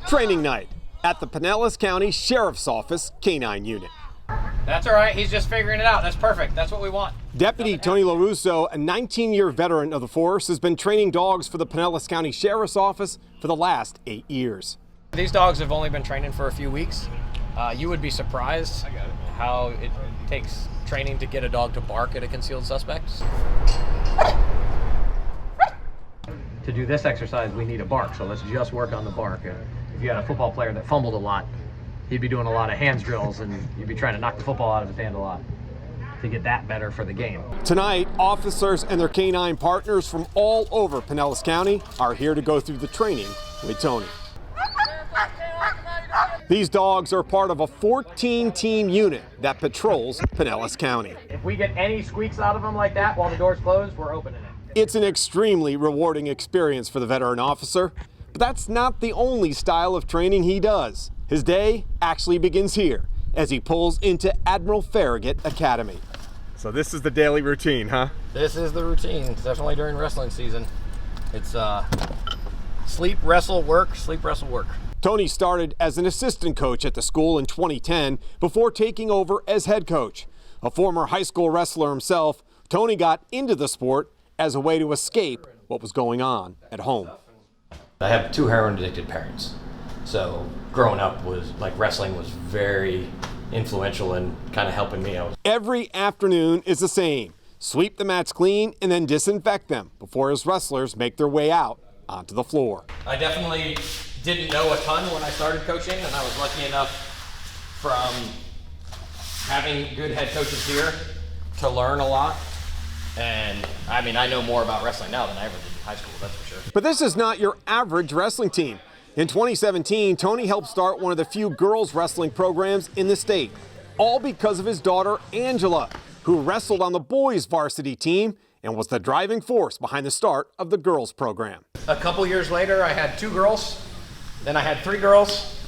Training night at the Pinellas County Sheriff's Office Canine Unit. That's all right. He's just figuring it out. That's perfect. That's what we want. Deputy Tony LoRusso, a 19-year veteran of the force, has been training dogs for the Pinellas County Sheriff's Office for the last 8 years. These dogs have only been training for a few weeks. You would be surprised how it takes training to get a dog to bark at a concealed suspect. To do this exercise, we need a bark, so let's just work on the bark. If you had a football player that fumbled a lot, he'd be doing a lot of hands drills, and you'd be trying to knock the football out of his hand a lot to get that better for the game. Tonight, officers and their canine partners from all over Pinellas County are here to go through the training with Tony. These dogs are part of a 14-team unit that patrols Pinellas County. If we get any squeaks out of them like that while the door's closed, we're opening it. It's an extremely rewarding experience for the veteran officer, but that's not the only style of training he does. His day actually begins here as he pulls into Admiral Farragut Academy. So this is the daily routine, huh? This is the routine, definitely during wrestling season. It's sleep, wrestle, work, sleep, wrestle, work. Tony started as an assistant coach at the school in 2010 before taking over as head coach. A former high school wrestler himself, Tony got into the sport as a way to escape what was going on at home. I have 2 heroin-addicted parents, so growing up wrestling was very influential in kind of helping me out. Every afternoon is the same. Sweep the mats clean and then disinfect them before his wrestlers make their way out onto the floor. I definitely didn't know a ton when I started coaching, and I was lucky enough from having good head coaches here to learn a lot. And I mean, I know more about wrestling now than I ever did in high school, that's for sure. But this is not your average wrestling team. In 2017, Tony helped start one of the few girls wrestling programs in the state, all because of his daughter, Angela, who wrestled on the boys varsity team and was the driving force behind the start of the girls program. A couple years later, I had 2 girls, then I had 3 girls,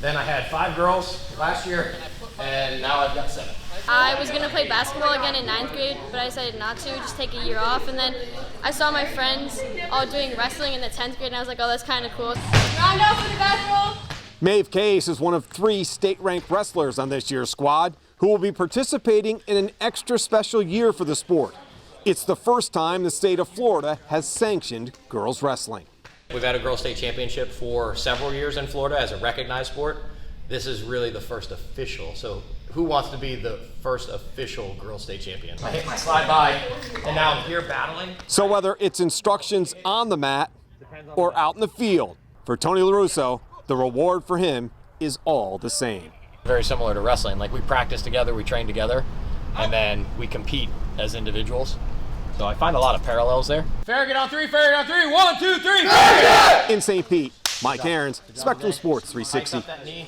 then I had 5 girls last year, and now I've got 7. I was going to play basketball again in 9th grade, but I decided not to, just take a year off. And then I saw my friends all doing wrestling in the 10th grade, and I was like, oh, that's kind of cool. Round up for the basketball. Maeve Case is one of 3 state-ranked wrestlers on this year's squad who will be participating in an extra special year for the sport. It's the first time the state of Florida has sanctioned girls wrestling. We've had a girls state championship for several years in Florida as a recognized sport. This is really the first official. So who wants to be the first official girls state champion? I hit my slide by, and now I'm here battling. So whether it's instructions on the mat or out in the field, for Tony LoRusso, the reward for him is all the same. Very similar to wrestling. Like, we practice together, we train together, and then we compete as individuals. So I find a lot of parallels there. Farragut on 3, Farragut on 3, 1, 2, 3, Farragut! In St. Pete, Mike Aarons, Spectrum Sports 360.